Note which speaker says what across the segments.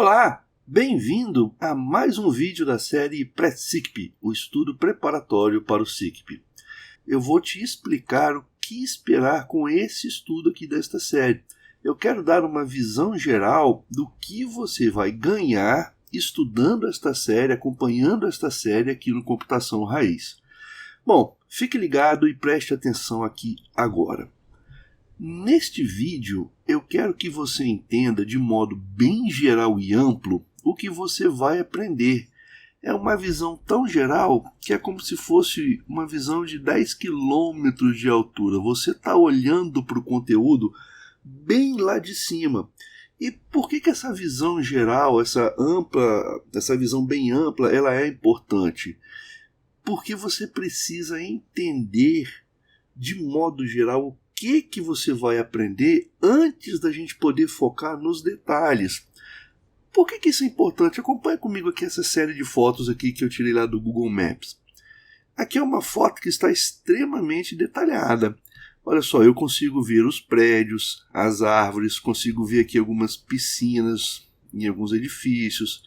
Speaker 1: Olá, bem-vindo a mais um vídeo da série Pré-SICP, o estudo preparatório para o SICP. Eu vou te explicar o que esperar com esse estudo aqui desta série. Eu quero dar uma visão geral do que você vai ganhar estudando esta série, acompanhando esta série aqui no Computação Raiz. Bom, fique ligado e preste atenção aqui agora. Neste vídeo, eu quero que você entenda de modo bem geral e amplo o que você vai aprender. É uma visão tão geral que é como se fosse uma visão de 10 quilômetros de altura. Você está olhando para o conteúdo bem lá de cima. E por que essa visão geral, essa visão bem ampla, ela é importante? Porque você precisa entender de modo geral o que você vai aprender antes da gente poder focar nos detalhes. Por que isso é importante? Acompanhe comigo aqui essa série de fotos aqui que eu tirei lá do Google Maps. Aqui é uma foto que está extremamente detalhada. Olha só, eu consigo ver os prédios, as árvores, consigo ver aqui algumas piscinas em alguns edifícios,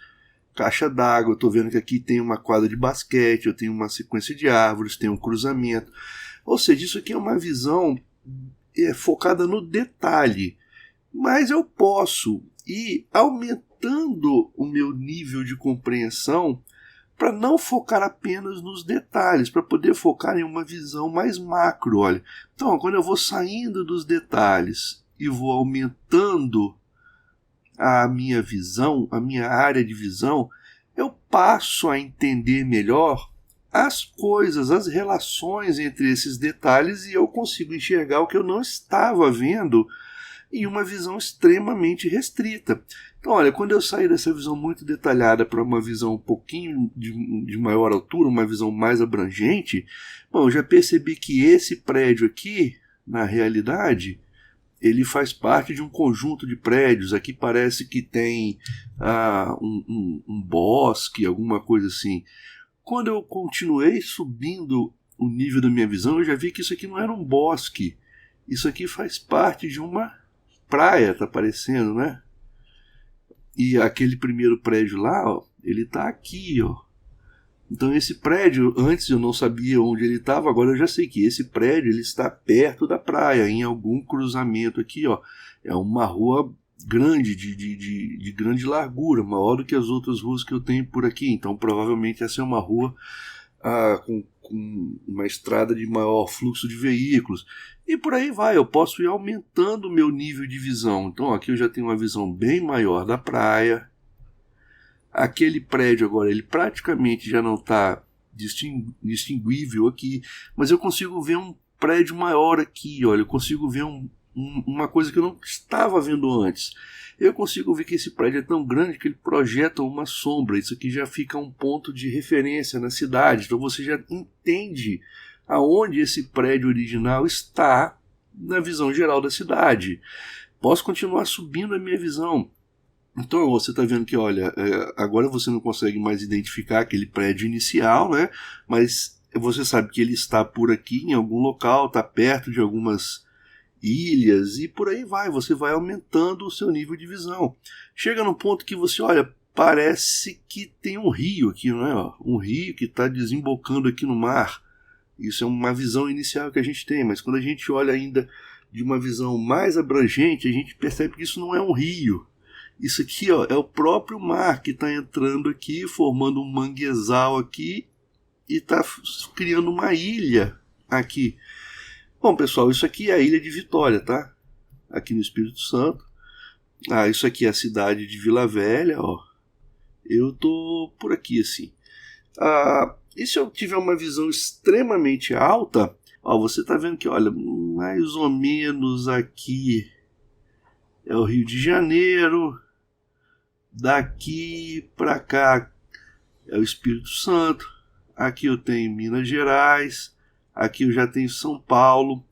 Speaker 1: caixa d'água, estou vendo que aqui tem uma quadra de basquete, eu tenho uma sequência de árvores, tem um cruzamento. Ou seja, isso aqui é uma visão focada no detalhe, mas eu posso ir aumentando o meu nível de compreensão para não focar apenas nos detalhes, para poder focar em uma visão mais macro. Olha, então quando eu vou saindo dos detalhes e vou aumentando a minha visão, a minha área de visão, eu passo a entender melhor as coisas, as relações entre esses detalhes, e eu consigo enxergar o que eu não estava vendo em uma visão extremamente restrita. Então, olha, quando eu saí dessa visão muito detalhada para uma visão um pouquinho de maior altura, uma visão mais abrangente, bom, eu já percebi que esse prédio aqui, na realidade, ele faz parte de um conjunto de prédios. Aqui parece que tem um bosque, alguma coisa assim. Quando eu continuei subindo o nível da minha visão, eu já vi que isso aqui não era um bosque. Isso aqui faz parte de uma praia, tá aparecendo, né? E aquele primeiro prédio lá, ó, ele tá aqui, ó. Então esse prédio, antes eu não sabia onde ele estava, agora eu já sei que esse prédio ele está perto da praia, em algum cruzamento aqui, ó. É uma rua grande, de grande largura, maior do que as outras ruas que eu tenho por aqui. Então provavelmente essa é uma rua com uma estrada de maior fluxo de veículos. E por aí vai, eu posso ir aumentando o meu nível de visão. Então aqui eu já tenho uma visão bem maior da praia. Aquele prédio agora, ele praticamente já não está distinguível aqui, mas eu consigo ver um prédio maior aqui, olha, eu consigo ver uma coisa que eu não estava vendo antes. Eu consigo ver que esse prédio é tão grande que ele projeta uma sombra. Isso aqui já fica um ponto de referência na cidade, então você já entende aonde esse prédio original está na visão geral da cidade. Posso continuar subindo a minha visão. Então você está vendo que, olha, agora você não consegue mais identificar aquele prédio inicial, né? Mas você sabe que ele está por aqui em algum local, está perto de algumas ilhas e por aí vai. Você vai aumentando o seu nível de visão. Chega num ponto que você, olha, parece que tem um rio aqui, não é? Um rio que está desembocando aqui no mar. Isso é uma visão inicial que a gente tem, mas quando a gente olha ainda de uma visão mais abrangente, a gente percebe que isso não é um rio. Isso aqui, ó, é o próprio mar que está entrando aqui, formando um manguezal aqui e está criando uma ilha aqui. Bom, pessoal, isso aqui é a Ilha de Vitória, tá? Aqui no Espírito Santo. Isso aqui é a cidade de Vila Velha, ó. Eu tô por aqui, assim. E se eu tiver uma visão extremamente alta, ó, você tá vendo que, olha, mais ou menos aqui é o Rio de Janeiro. Daqui para cá é o Espírito Santo. Aqui eu tenho Minas Gerais. Aqui eu já tenho São Paulo.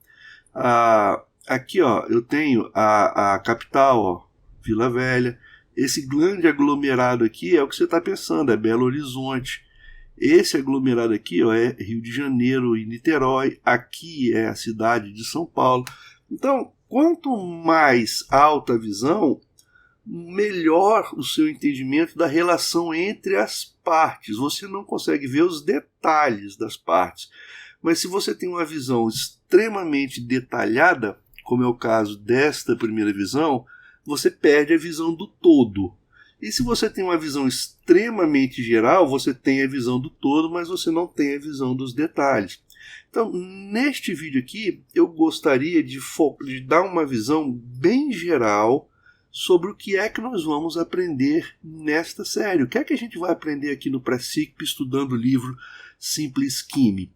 Speaker 1: Aqui, ó, eu tenho a capital, ó, Vila Velha. Esse grande aglomerado aqui é o que você está pensando, é Belo Horizonte. Esse aglomerado aqui, ó, é Rio de Janeiro e Niterói. Aqui é a cidade de São Paulo. Então, quanto mais alta a visão, melhor o seu entendimento da relação entre as partes. Você não consegue ver os detalhes das partes. Mas se você tem uma visão extremamente detalhada, como é o caso desta primeira visão, você perde a visão do todo. E se você tem uma visão extremamente geral, você tem a visão do todo, mas você não tem a visão dos detalhes. Então, neste vídeo aqui, eu gostaria de dar uma visão bem geral sobre o que é que nós vamos aprender nesta série. O que é que a gente vai aprender aqui no Pré-SICP estudando o livro Simples Química?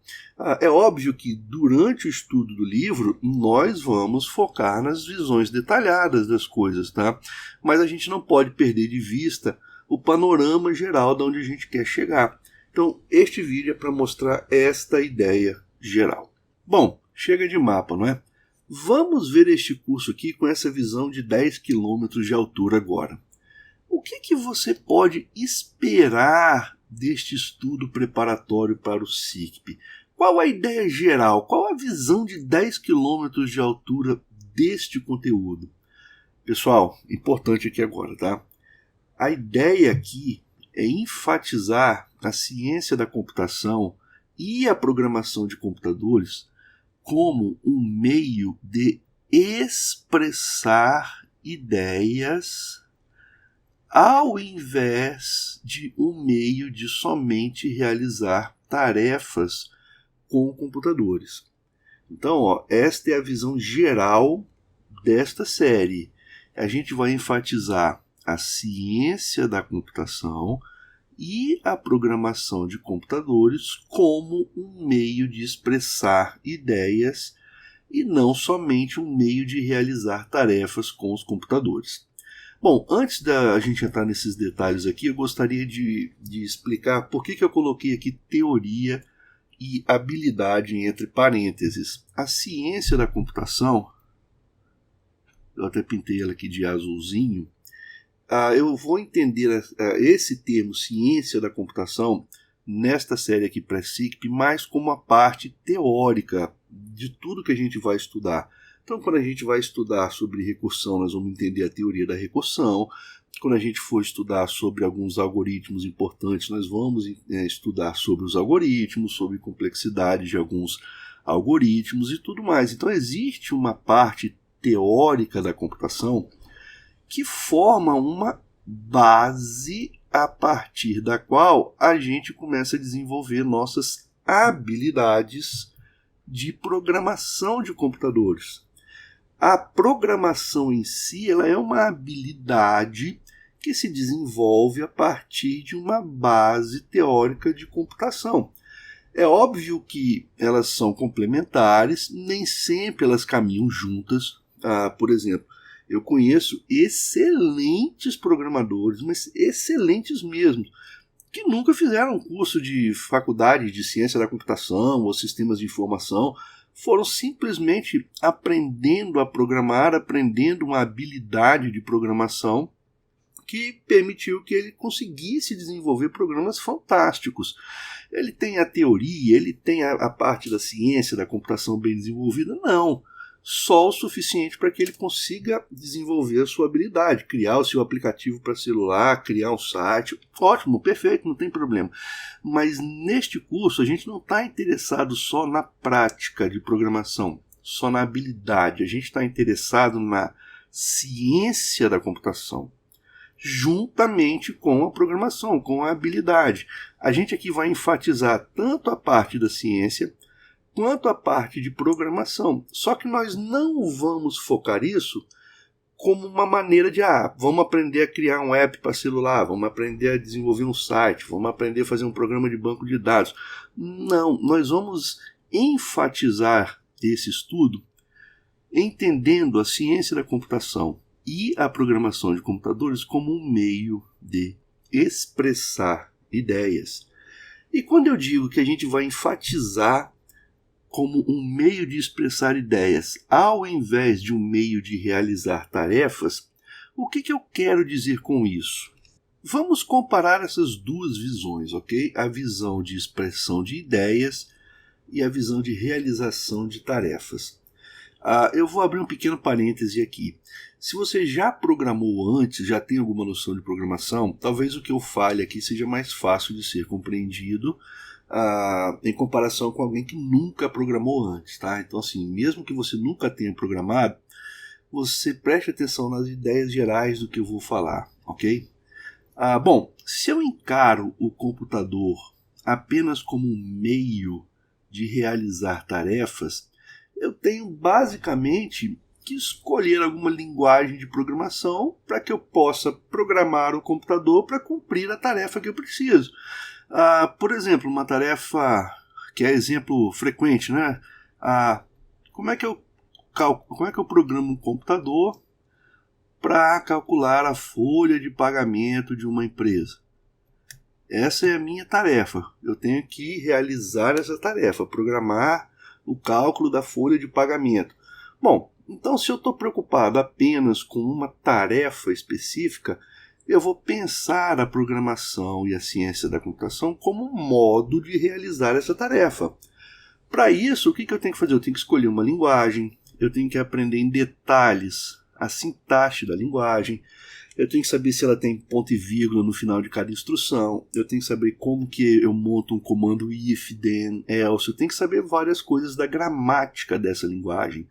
Speaker 1: É óbvio que durante o estudo do livro nós vamos focar nas visões detalhadas das coisas, tá? Mas a gente não pode perder de vista o panorama geral de onde a gente quer chegar. Então, este vídeo é para mostrar esta ideia geral. Bom, chega de mapa, não é? Vamos ver este curso aqui com essa visão de 10 km de altura agora. O que você pode esperar deste estudo preparatório para o SICP? Qual a ideia geral? Qual a visão de 10 km de altura deste conteúdo? Pessoal, importante aqui agora, tá? A ideia aqui é enfatizar a ciência da computação e a programação de computadores como um meio de expressar ideias ao invés de um meio de somente realizar tarefas com computadores. Então, esta é a visão geral desta série. A gente vai enfatizar a ciência da computação e a programação de computadores como um meio de expressar ideias e não somente um meio de realizar tarefas com os computadores. Bom, antes da gente entrar nesses detalhes aqui, eu gostaria de explicar por que eu coloquei aqui teoria e habilidade entre parênteses. A ciência da computação, eu até pintei ela aqui de azulzinho, eu vou entender esse termo, ciência da computação, nesta série aqui Pré-SICP, mais como a parte teórica de tudo que a gente vai estudar. Então, quando a gente vai estudar sobre recursão, nós vamos entender a teoria da recursão. Quando a gente for estudar sobre alguns algoritmos importantes, nós vamos estudar sobre os algoritmos, sobre complexidade de alguns algoritmos e tudo mais. Então, existe uma parte teórica da computação que forma uma base a partir da qual a gente começa a desenvolver nossas habilidades de programação de computadores. A programação em si ela é uma habilidade que se desenvolve a partir de uma base teórica de computação. É óbvio que elas são complementares, nem sempre elas caminham juntas. Por exemplo, eu conheço excelentes programadores, mas excelentes mesmo, que nunca fizeram um curso de faculdade de ciência da computação ou sistemas de informação, foram simplesmente aprendendo a programar, aprendendo uma habilidade de programação que permitiu que ele conseguisse desenvolver programas fantásticos. Ele tem a teoria, ele tem a parte da ciência da computação bem desenvolvida? Não. Só o suficiente para que ele consiga desenvolver a sua habilidade, criar o seu aplicativo para celular, criar um site. Ótimo, perfeito, não tem problema. Mas neste curso a gente não está interessado só na prática de programação, só na habilidade. A gente está interessado na ciência da computação, juntamente com a programação, com a habilidade. A gente aqui vai enfatizar tanto a parte da ciência quanto a parte de programação. Só que nós não vamos focar isso como uma maneira de vamos aprender a criar um app para celular, vamos aprender a desenvolver um site, vamos aprender a fazer um programa de banco de dados. Não, nós vamos enfatizar esse estudo entendendo a ciência da computação e a programação de computadores como um meio de expressar ideias. E quando eu digo que a gente vai enfatizar como um meio de expressar ideias, ao invés de um meio de realizar tarefas, o que eu quero dizer com isso? Vamos comparar essas duas visões, ok? A visão de expressão de ideias e a visão de realização de tarefas. Eu vou abrir um pequeno parêntese aqui. Se você já programou antes, já tem alguma noção de programação, talvez o que eu fale aqui seja mais fácil de ser compreendido em comparação com alguém que nunca programou antes, tá? Então, assim, mesmo que você nunca tenha programado, você preste atenção nas ideias gerais do que eu vou falar, ok? Bom, se eu encaro o computador apenas como um meio de realizar tarefas, eu tenho basicamente que escolher alguma linguagem de programação para que eu possa programar o computador para cumprir a tarefa que eu preciso. Por exemplo, uma tarefa que é exemplo frequente, né? Como é que eu programo um computador para calcular a folha de pagamento de uma empresa? Essa é a minha tarefa. Eu tenho que realizar essa tarefa, programar o cálculo da folha de pagamento. Bom, então se eu estou preocupado apenas com uma tarefa específica, eu vou pensar a programação e a ciência da computação como um modo de realizar essa tarefa. Para isso, o que eu tenho que fazer? Eu tenho que escolher uma linguagem, eu tenho que aprender em detalhes a sintaxe da linguagem, eu tenho que saber se ela tem ponto e vírgula no final de cada instrução, eu tenho que saber como que eu monto um comando if, then, else, eu tenho que saber várias coisas da gramática dessa linguagem.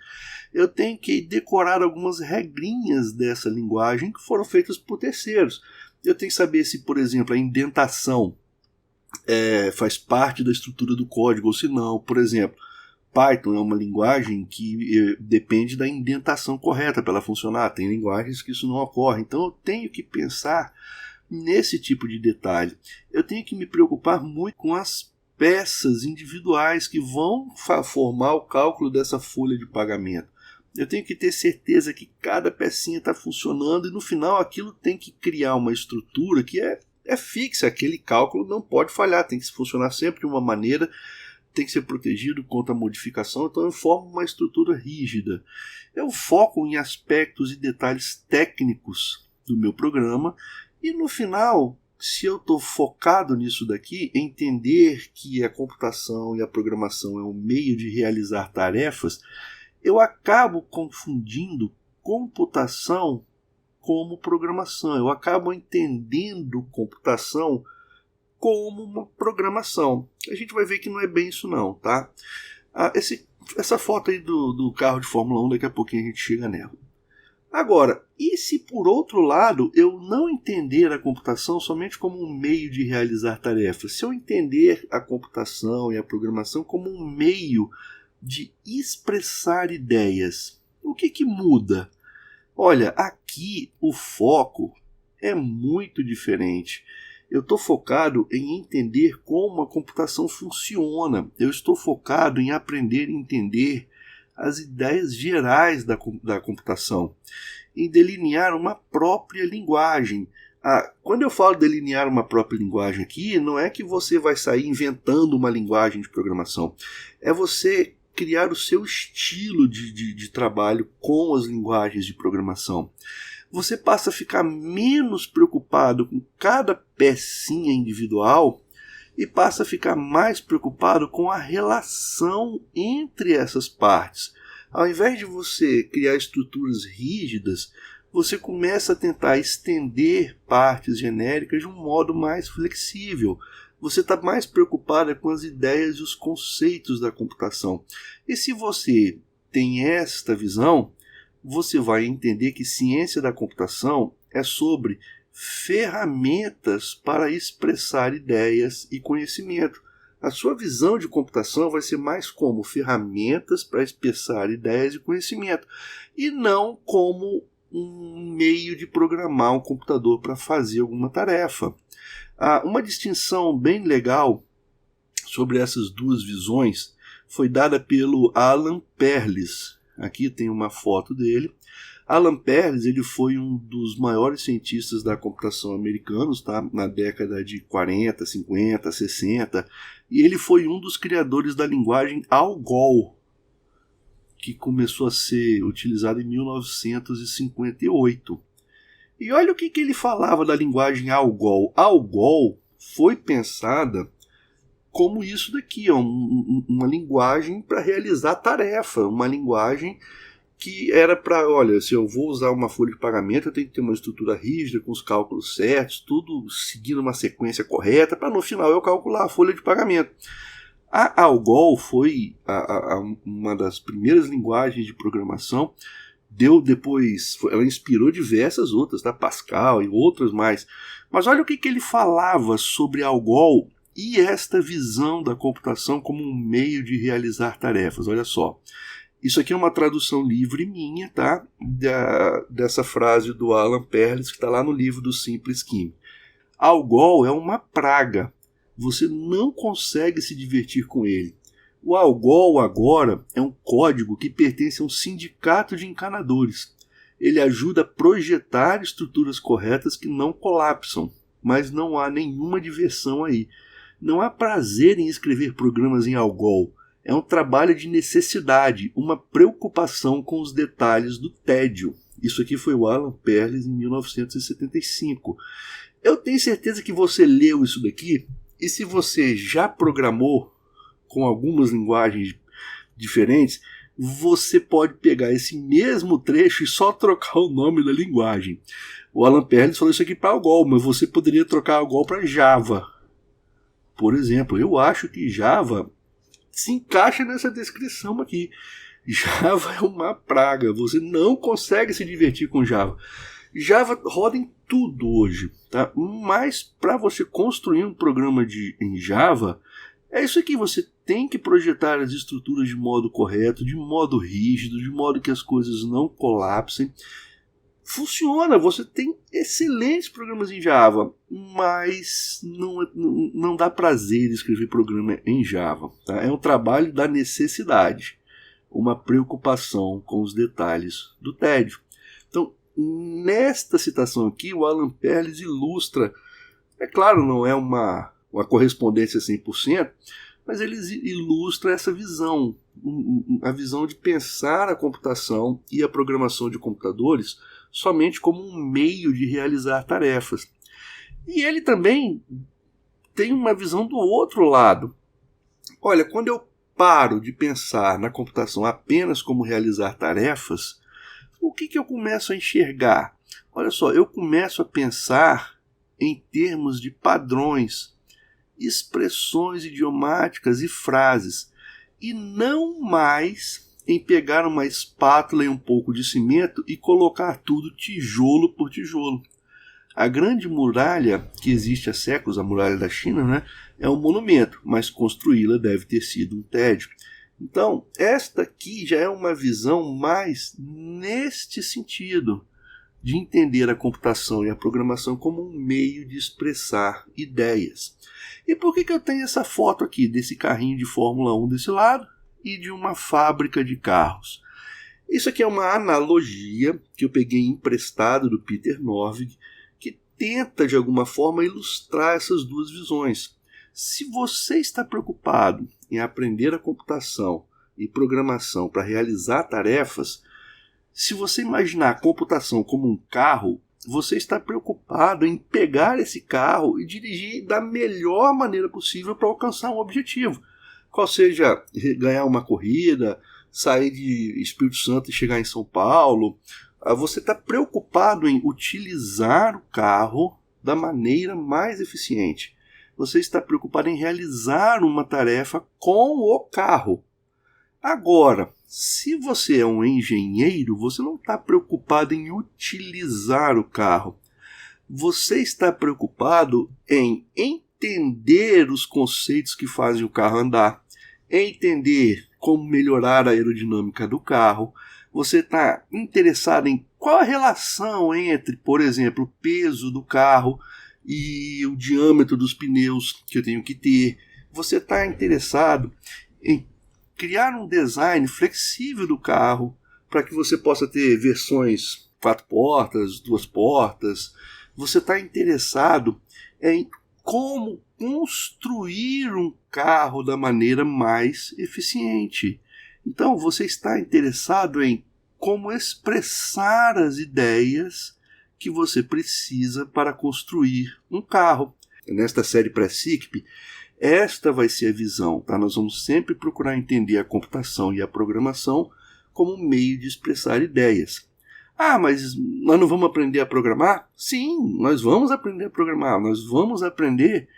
Speaker 1: Eu tenho que decorar algumas regrinhas dessa linguagem que foram feitas por terceiros. Eu tenho que saber se, por exemplo, a indentação faz parte da estrutura do código ou se não. Por exemplo, Python é uma linguagem que depende da indentação correta para ela funcionar. Tem linguagens que isso não ocorre. Então eu tenho que pensar nesse tipo de detalhe. Eu tenho que me preocupar muito com as peças individuais que vão formar o cálculo dessa folha de pagamento. Eu tenho que ter certeza que cada pecinha está funcionando e no final aquilo tem que criar uma estrutura que é fixa. Aquele cálculo não pode falhar, tem que funcionar sempre de uma maneira, tem que ser protegido contra modificação, então eu formo uma estrutura rígida. Eu foco em aspectos e detalhes técnicos do meu programa e no final, se eu estou focado nisso daqui, entender que a computação e a programação é um meio de realizar tarefas, eu acabo confundindo computação como programação. Eu acabo entendendo computação como uma programação. A gente vai ver que não é bem isso não, tá? Essa foto aí do carro de Fórmula 1, daqui a pouquinho a gente chega nela. Agora, e se por outro lado eu não entender a computação somente como um meio de realizar tarefas? Se eu entender a computação e a programação como um meio de expressar ideias, o que muda? Olha, aqui o foco é muito diferente. Eu estou focado em entender como a computação funciona. Eu estou focado em aprender e entender as ideias gerais da computação, em delinear uma própria linguagem. Quando eu falo delinear uma própria linguagem aqui, não é que você vai sair inventando uma linguagem de programação. É você criar o seu estilo de trabalho com as linguagens de programação. Você passa a ficar menos preocupado com cada pecinha individual e passa a ficar mais preocupado com a relação entre essas partes. Ao invés de você criar estruturas rígidas, você começa a tentar estender partes genéricas de um modo mais flexível. Você está mais preocupado com as ideias e os conceitos da computação. E se você tem esta visão, você vai entender que ciência da computação é sobre ferramentas para expressar ideias e conhecimento. A sua visão de computação vai ser mais como ferramentas para expressar ideias e conhecimento, e não como um meio de programar um computador para fazer alguma tarefa. Uma distinção bem legal sobre essas duas visões foi dada pelo Alan Perlis. Aqui tem uma foto dele. Alan Perlis, ele foi um dos maiores cientistas da computação americanos, tá? Na década de 40, 50, 60, e ele foi um dos criadores da linguagem ALGOL, que começou a ser utilizada em 1958. E olha o que ele falava da linguagem ALGOL. ALGOL foi pensada como isso daqui, uma linguagem para realizar tarefa, uma linguagem que era para, olha, se eu vou usar uma folha de pagamento, eu tenho que ter uma estrutura rígida, com os cálculos certos, tudo seguindo uma sequência correta, para no final eu calcular a folha de pagamento. A ALGOL foi uma das primeiras linguagens de programação, ela inspirou diversas outras, tá? Pascal e outras mais. Mas olha o que ele falava sobre a ALGOL e esta visão da computação como um meio de realizar tarefas. Olha só. Isso aqui é uma tradução livre minha, tá? Dessa frase do Alan Perlis, que está lá no livro do Simple Scheme. ALGOL é uma praga. Você não consegue se divertir com ele. O ALGOL agora é um código que pertence a um sindicato de encanadores. Ele ajuda a projetar estruturas corretas que não colapsam, mas não há nenhuma diversão aí. Não há prazer em escrever programas em ALGOL. É um trabalho de necessidade, uma preocupação com os detalhes do tédio. Isso aqui foi o Alan Perlis em 1975. Eu tenho certeza que você leu isso daqui, e se você já programou com algumas linguagens diferentes, você pode pegar esse mesmo trecho e só trocar o nome da linguagem. O Alan Perlis falou isso aqui para ALGOL, mas você poderia trocar ALGOL para Java. Por exemplo, eu acho que Java se encaixa nessa descrição aqui. Java é uma praga, você não consegue se divertir com Java. Java roda em tudo hoje, tá? Mas para você construir um programa em Java, é isso aqui, você tem que projetar as estruturas de modo correto, de modo rígido, de modo que as coisas não colapsem. Funciona, você tem excelentes programas em Java, mas não dá prazer escrever programa em Java. Tá? É um trabalho da necessidade, uma preocupação com os detalhes do tédio. Então, nesta citação aqui, o Alan Perlis ilustra, é claro, não é uma correspondência 100%, mas ele ilustra essa visão, a visão de pensar a computação e a programação de computadores somente como um meio de realizar tarefas. E ele também tem uma visão do outro lado. Olha, quando eu paro de pensar na computação apenas como realizar tarefas, o que eu começo a enxergar? Olha só, eu começo a pensar em termos de padrões, expressões idiomáticas e frases, e não mais em pegar uma espátula e um pouco de cimento e colocar tudo tijolo por tijolo. A grande muralha que existe há séculos, a muralha da China, né, é um monumento, mas construí-la deve ter sido um tédio. Então, esta aqui já é uma visão mais neste sentido, de entender a computação e a programação como um meio de expressar ideias. E por que eu tenho essa foto aqui, desse carrinho de Fórmula 1 desse lado e de uma fábrica de carros? Isso aqui é uma analogia que eu peguei emprestado do Peter Norvig, que tenta de alguma forma ilustrar essas duas visões. Se você está preocupado em aprender a computação e programação para realizar tarefas, se você imaginar a computação como um carro, você está preocupado em pegar esse carro e dirigir da melhor maneira possível para alcançar um objetivo. Qual seja ganhar uma corrida, sair de Espírito Santo e chegar em São Paulo. Você está preocupado em utilizar o carro da maneira mais eficiente. Você está preocupado em realizar uma tarefa com o carro. Agora, se você é um engenheiro, você não está preocupado em utilizar o carro. Você está preocupado em entender os conceitos que fazem o carro andar, entender como melhorar a aerodinâmica do carro. Você está interessado em qual a relação entre, por exemplo, o peso do carro e o diâmetro dos pneus que eu tenho que ter. Você está interessado em criar um design flexível do carro para que você possa ter versões 4 portas, 2 portas. Você está interessado em como construir um carro da maneira mais eficiente. Então, você está interessado em como expressar as ideias que você precisa para construir um carro. Nesta série Pré-SICP, esta vai ser a visão. Tá? Nós vamos sempre procurar entender a computação e a programação como meio de expressar ideias. Ah, mas nós não vamos aprender a programar? Sim, nós vamos aprender a programar, nós vamos aprender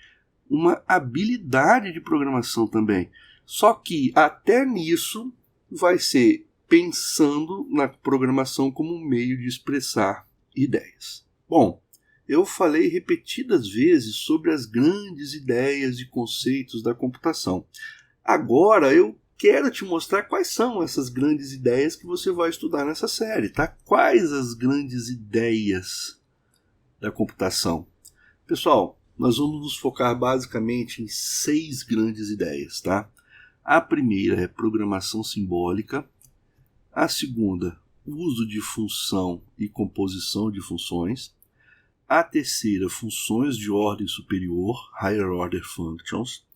Speaker 1: uma habilidade de programação também. Só que até nisso vai ser pensando na programação como um meio de expressar ideias. Bom, eu falei repetidas vezes sobre as grandes ideias e conceitos da computação. Agora eu quero te mostrar quais são essas grandes ideias que você vai estudar nessa série, tá? Quais as grandes ideias da computação? Pessoal, nós vamos nos focar basicamente em 6 grandes ideias, tá? A primeira é programação simbólica. A segunda, uso de função e composição de funções. A terceira, funções de ordem superior, higher order functions.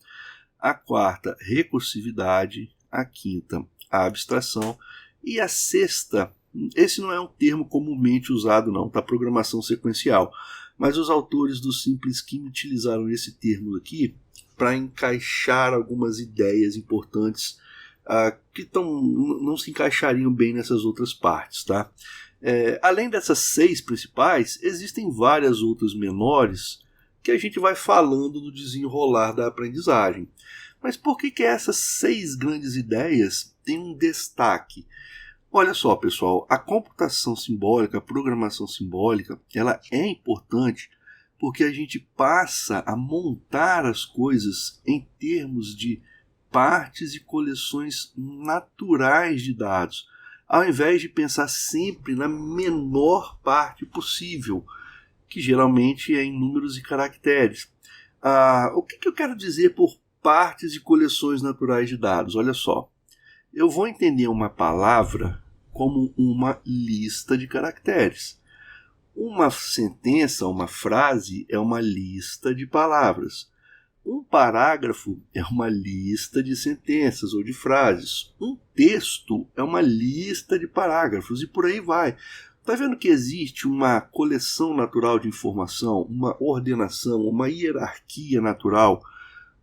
Speaker 1: A quarta, recursividade. A quinta, a abstração. E a sexta, esse não é um termo comumente usado não, tá? Programação sequencial. Mas os autores do Simple Scheme utilizaram esse termo aqui para encaixar algumas ideias importantes que não se encaixariam bem nessas outras partes, tá? Além dessas 6 principais, existem várias outras menores que a gente vai falando no desenrolar da aprendizagem. Mas por que essas 6 grandes ideias têm um destaque? Olha só, pessoal, a computação simbólica, a programação simbólica, ela é importante porque a gente passa a montar as coisas em termos de partes e coleções naturais de dados, ao invés de pensar sempre na menor parte possível, que geralmente é em números e caracteres. O que eu quero dizer por partes e coleções naturais de dados? Olha só, eu vou entender uma palavra como uma lista de caracteres. Uma sentença, uma frase é uma lista de palavras. Um parágrafo é uma lista de sentenças ou de frases. Um texto é uma lista de parágrafos e por aí vai. Está vendo que existe uma coleção natural de informação, uma ordenação, uma hierarquia natural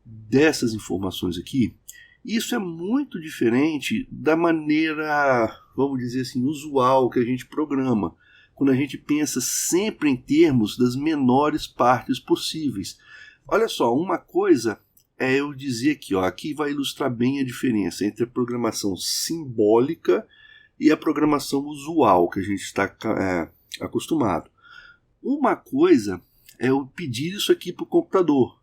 Speaker 1: dessas informações aqui? Isso é muito diferente da maneira, vamos dizer assim, usual que a gente programa, quando a gente pensa sempre em termos das menores partes possíveis. Olha só, uma coisa é eu dizer aqui, aqui vai ilustrar bem a diferença entre a programação simbólica e a programação usual que a gente está acostumado. Uma coisa é eu pedir isso aqui para o computador.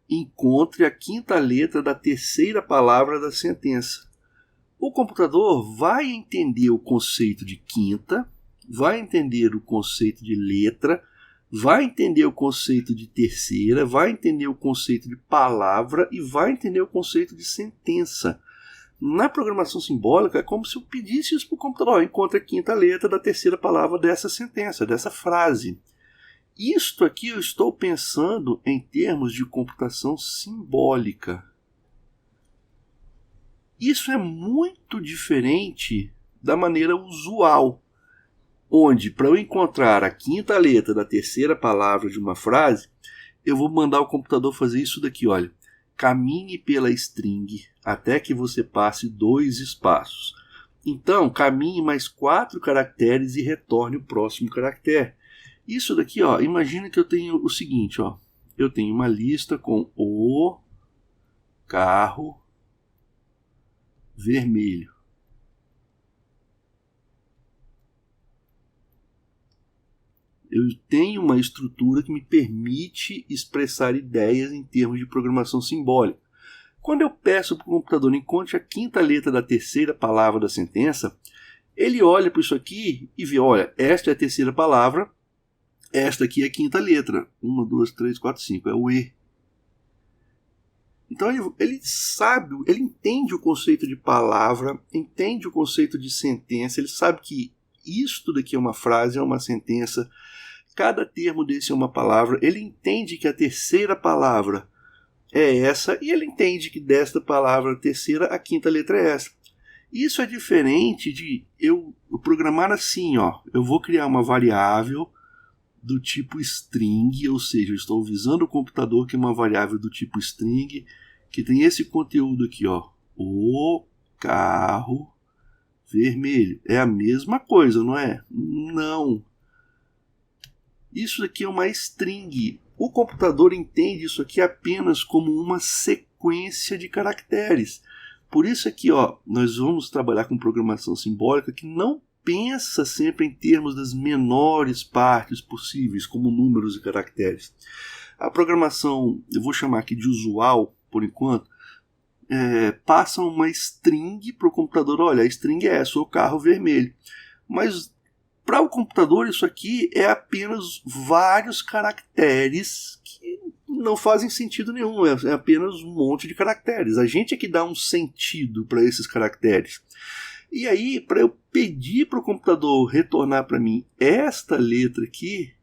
Speaker 1: Encontre a 5ª letra da 3ª palavra da sentença. O computador vai entender o conceito de quinta, vai entender o conceito de letra, vai entender o conceito de terceira, vai entender o conceito de palavra e vai entender o conceito de sentença. Na programação simbólica é como se eu pedisse isso para o computador. Encontre a 5ª letra da 3ª palavra dessa sentença, dessa frase. Isto aqui eu estou pensando em termos de computação simbólica. Isso é muito diferente da maneira usual, onde para eu encontrar a 5ª letra da 3ª palavra de uma frase, eu vou mandar o computador fazer isso daqui, olha. Caminhe pela string até que você passe 2 espaços. Então, caminhe mais 4 caracteres e retorne o próximo caractere. Isso daqui, imagina que eu tenho o seguinte, eu tenho uma lista com o carro vermelho. Eu tenho uma estrutura que me permite expressar ideias em termos de programação simbólica. Quando eu peço para o computador encontre a 5ª letra da 3ª palavra da sentença, ele olha para isso aqui e vê, olha, esta é a 3ª palavra, esta aqui é a 5ª letra. 1, 2, 3, 4, 5. É o E. Então ele sabe, ele entende o conceito de palavra, entende o conceito de sentença, ele sabe que isto daqui é uma frase, é uma sentença, cada termo desse é uma palavra, ele entende que a 3ª palavra é essa, e ele entende que desta palavra terceira, a 5ª letra é essa. Isso é diferente de eu programar assim, eu vou criar uma variável do tipo string, ou seja, eu estou avisando o computador que é uma variável do tipo string, que tem esse conteúdo aqui, o carro vermelho. É a mesma coisa, não é? Não. Isso aqui é uma string. O computador entende isso aqui apenas como uma sequência de caracteres. Por isso aqui, ó, nós vamos trabalhar com programação simbólica que não pensa sempre em termos das menores partes possíveis, como números e caracteres. A programação, eu vou chamar aqui de usual, por enquanto, passa uma string para o computador. Olha, a string é essa, o carro vermelho. Mas para o computador isso aqui é apenas vários caracteres que não fazem sentido nenhum, é apenas um monte de caracteres. A gente é que dá um sentido para esses caracteres. E aí, para eu pedir para o computador retornar para mim esta letra aqui,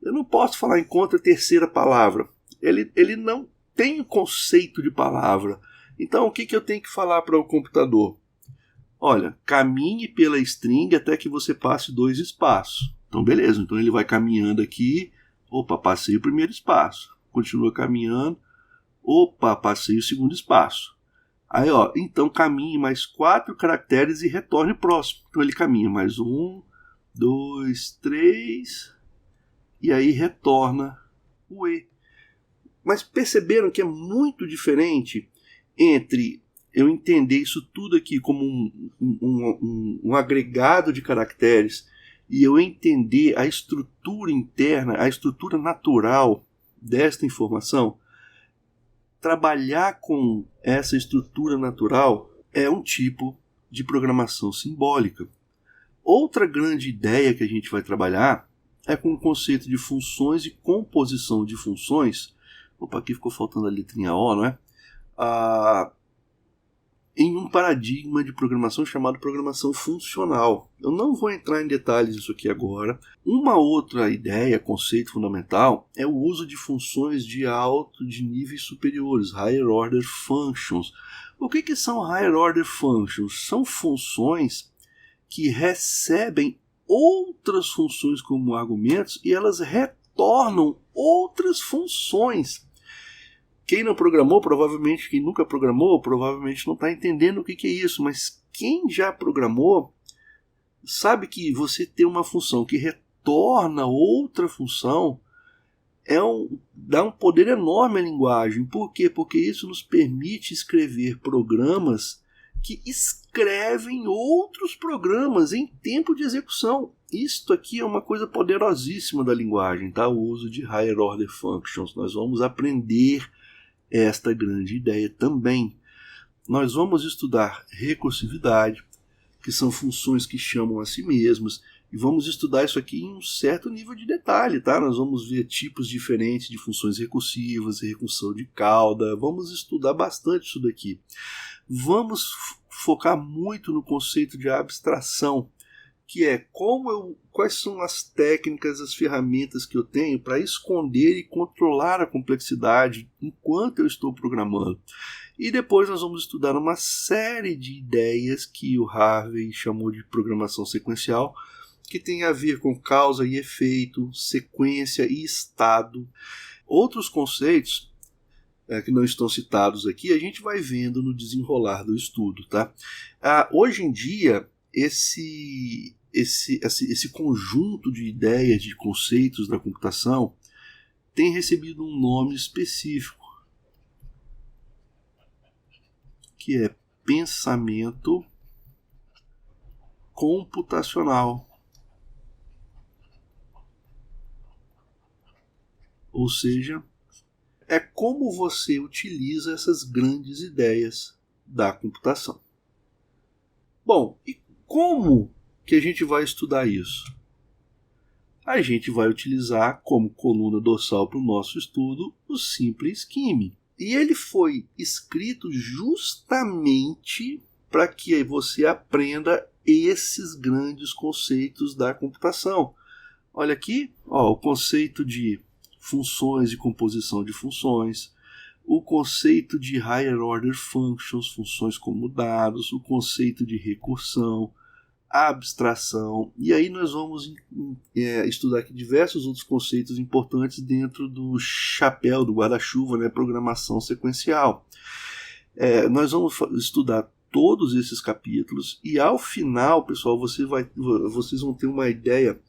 Speaker 1: eu não posso falar em contra terceira palavra. Ele não tem o conceito de palavra. Então, o que eu tenho que falar para o computador? Olha, caminhe pela string até que você passe 2 espaços. Então, beleza. Então, ele vai caminhando aqui. Opa, passei o primeiro espaço. Continua caminhando. Opa, passei o segundo espaço. Aí, ó, então caminhe mais 4 caracteres e retorne o próximo. Então, ele caminha mais 1, 2, 3. E aí retorna o E. Mas perceberam que é muito diferente entre eu entender isso tudo aqui como um agregado de caracteres e eu entender a estrutura interna, a estrutura natural desta informação? Trabalhar com essa estrutura natural é um tipo de programação simbólica. Outra grande ideia que a gente vai trabalhar é com o conceito de funções e composição de funções. Opa, aqui ficou faltando a letrinha O, não é? Em um paradigma de programação chamado programação funcional. Eu não vou entrar em detalhes disso aqui agora. Uma outra ideia, conceito fundamental, é o uso de funções de níveis superiores, higher order functions. O que são higher order functions? São funções que recebem outras funções como argumentos e elas retornam outras funções. Quem não programou, provavelmente, quem nunca programou, provavelmente não está entendendo o que é isso, mas quem já programou sabe que você ter uma função que retorna outra função dá um poder enorme à linguagem. Por quê? Porque isso nos permite escrever programas que escrevem outros programas em tempo de execução. Isto aqui é uma coisa poderosíssima da linguagem, tá? O uso de higher order functions. Nós vamos aprender esta grande ideia também. Nós vamos estudar recursividade, que são funções que chamam a si mesmas, e vamos estudar isso aqui em um certo nível de detalhe, tá? Nós vamos ver tipos diferentes de funções recursivas, recursão de cauda, vamos estudar bastante isso daqui. Vamos focar muito no conceito de abstração, que é quais são as técnicas, as ferramentas que eu tenho para esconder e controlar a complexidade enquanto eu estou programando. E depois nós vamos estudar uma série de ideias que o Harvey chamou de programação sequencial, que tem a ver com causa e efeito, sequência e estado. Outros conceitos que não estão citados aqui, a gente vai vendo no desenrolar do estudo, tá? Hoje em dia, esse conjunto de ideias, de conceitos da computação tem recebido um nome específico, que é pensamento computacional. Ou seja, é como você utiliza essas grandes ideias da computação. Bom, e como que a gente vai estudar isso? A gente vai utilizar como coluna dorsal para o nosso estudo o Simple Scheme. E ele foi escrito justamente para que você aprenda esses grandes conceitos da computação. Olha aqui, ó, o conceito de funções e composição de funções, o conceito de higher order functions, funções como dados, o conceito de recursão, abstração, e aí nós vamos estudar aqui diversos outros conceitos importantes dentro do chapéu, do guarda-chuva, né, programação sequencial. Nós vamos estudar todos esses capítulos e ao final, pessoal, vocês vão ter uma ideia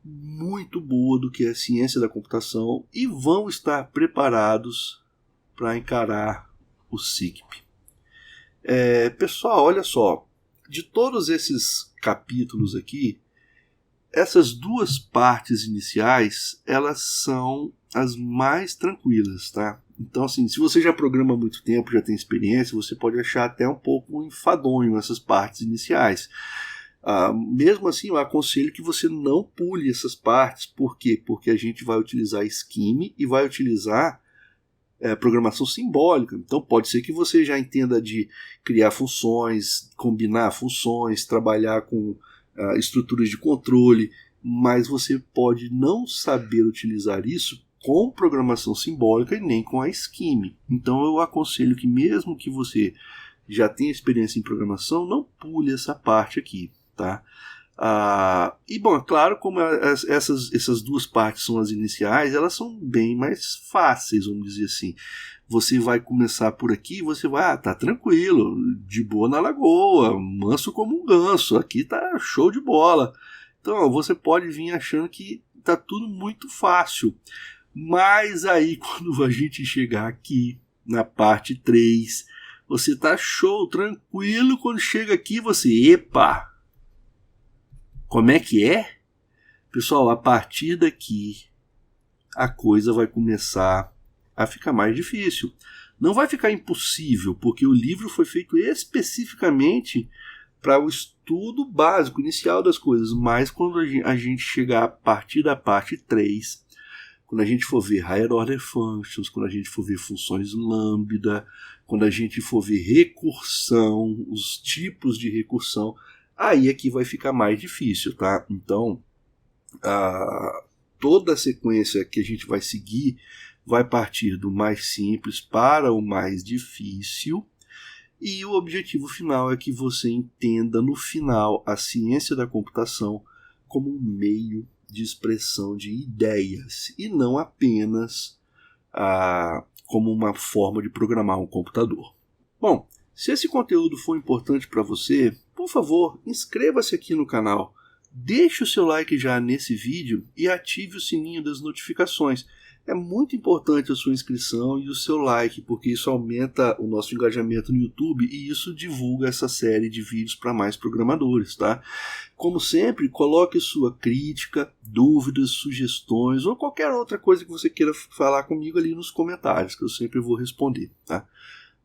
Speaker 1: muito boa do que é a ciência da computação e vão estar preparados para encarar o SICP. Pessoal, olha só, de todos esses capítulos aqui, essas duas partes iniciais, elas são as mais tranquilas, tá? Então, assim, se você já programa há muito tempo, já tem experiência, você pode achar até um pouco enfadonho essas partes iniciais. Mesmo assim, eu aconselho que você não pule essas partes. Por quê? Porque a gente vai utilizar Scheme e vai utilizar programação simbólica. Então, pode ser que você já entenda de criar funções, combinar funções, trabalhar com estruturas de controle, mas você pode não saber utilizar isso com programação simbólica e nem com a Scheme. Então eu aconselho que mesmo que você já tenha experiência em programação, não pule essa parte aqui, tá? E bom, é claro, como essas duas partes são as iniciais, elas são bem mais fáceis, vamos dizer assim. Você vai começar por aqui, você vai, tá tranquilo, de boa na lagoa, manso como um ganso, aqui tá show de bola. Então você pode vir achando que tá tudo muito fácil. Mas aí quando a gente chegar aqui na parte 3, você tá show, tranquilo, quando chega aqui você, epa, como é que é? Pessoal, a partir daqui a coisa vai começar a ficar mais difícil. Não vai ficar impossível, porque o livro foi feito especificamente para o estudo básico, inicial das coisas, mas quando a gente chegar a partir da parte 3, quando a gente for ver higher order functions, quando a gente for ver funções lambda, quando a gente for ver recursão, os tipos de recursão, aí é que vai ficar mais difícil, tá? Então, toda a sequência que a gente vai seguir vai partir do mais simples para o mais difícil, e o objetivo final é que você entenda no final a ciência da computação como um meio de expressão de ideias e não apenas como uma forma de programar um computador. Bom, se esse conteúdo for importante para você, por favor, inscreva-se aqui no canal, deixe o seu like já nesse vídeo e ative o sininho das notificações. É muito importante a sua inscrição e o seu like, porque isso aumenta o nosso engajamento no YouTube e isso divulga essa série de vídeos para mais programadores, tá? Como sempre, coloque sua crítica, dúvidas, sugestões ou qualquer outra coisa que você queira falar comigo ali nos comentários, que eu sempre vou responder, tá?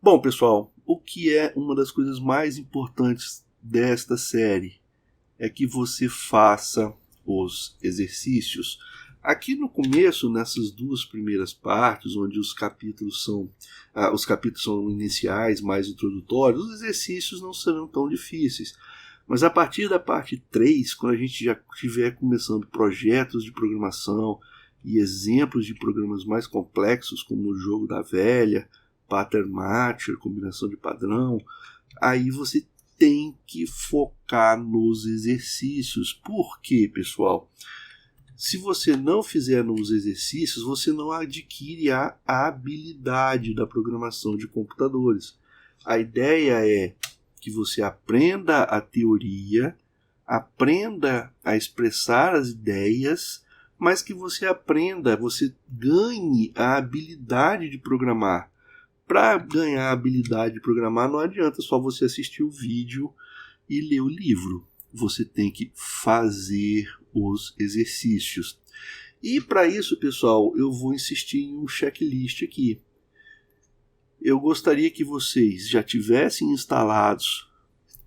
Speaker 1: Bom, pessoal, o que é uma das coisas mais importantes desta série é que você faça os exercícios. Aqui no começo, nessas duas primeiras partes, onde os capítulos são iniciais, mais introdutórios, os exercícios não serão tão difíceis. Mas a partir da parte 3, quando a gente já estiver começando projetos de programação e exemplos de programas mais complexos, como o jogo da velha, pattern matcher, combinação de padrão, aí você tem que focar nos exercícios. Por quê, pessoal? Se você não fizer nos exercícios, você não adquire a habilidade da programação de computadores. A ideia é que você aprenda a teoria, aprenda a expressar as ideias, mas que você ganhe a habilidade de programar. Para ganhar a habilidade de programar, não adianta só você assistir o vídeo e ler o livro. Você tem que fazer os exercícios. E para isso, pessoal, eu vou insistir em um checklist aqui. Eu gostaria que vocês já tivessem instalados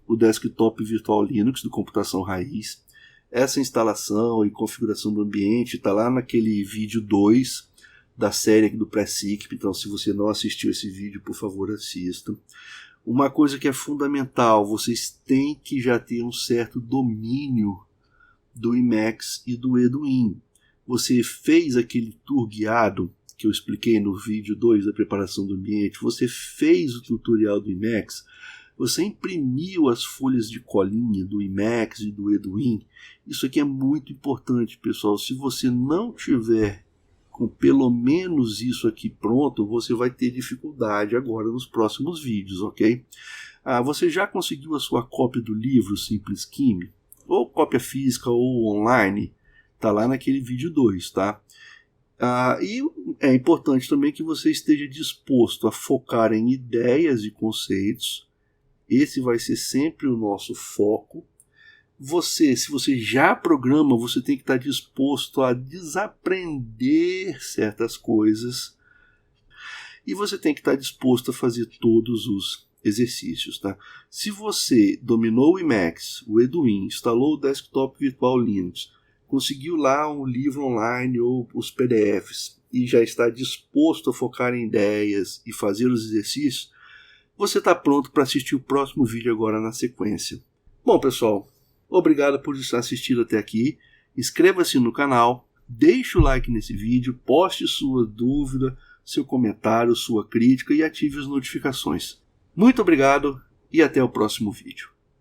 Speaker 1: o desktop virtual Linux do Computação Raiz. Essa instalação e configuração do ambiente está lá naquele vídeo 2 da série aqui do Pré-SICP. Então, se você não assistiu esse vídeo, por favor, assista. Uma coisa que é fundamental, vocês têm que já ter um certo domínio do Emacs e do Eduin. Você fez aquele tour guiado que eu expliquei no vídeo 2 da preparação do ambiente, você fez o tutorial do Emacs, você imprimiu as folhas de colinha do Emacs e do Eduin. Isso aqui é muito importante, pessoal. Se você não tiver com pelo menos isso aqui pronto, você vai ter dificuldade agora nos próximos vídeos, ok? Você já conseguiu a sua cópia do livro Simples Química? Ou cópia física ou online? Está lá naquele vídeo 2, tá? E é importante também que você esteja disposto a focar em ideias e conceitos. Esse vai ser sempre o nosso foco. Se você já programa, você tem que estar disposto a desaprender certas coisas. E você tem que estar disposto a fazer todos os exercícios, tá? Se você dominou o Emacs, o Edwin, instalou o Desktop Virtual Linux, conseguiu lá um livro online ou os PDFs e já está disposto a focar em ideias e fazer os exercícios, você está pronto para assistir o próximo vídeo agora na sequência. Bom, pessoal, obrigado por estar assistindo até aqui. Inscreva-se no canal, deixe o like nesse vídeo, poste sua dúvida, seu comentário, sua crítica e ative as notificações. Muito obrigado e até o próximo vídeo.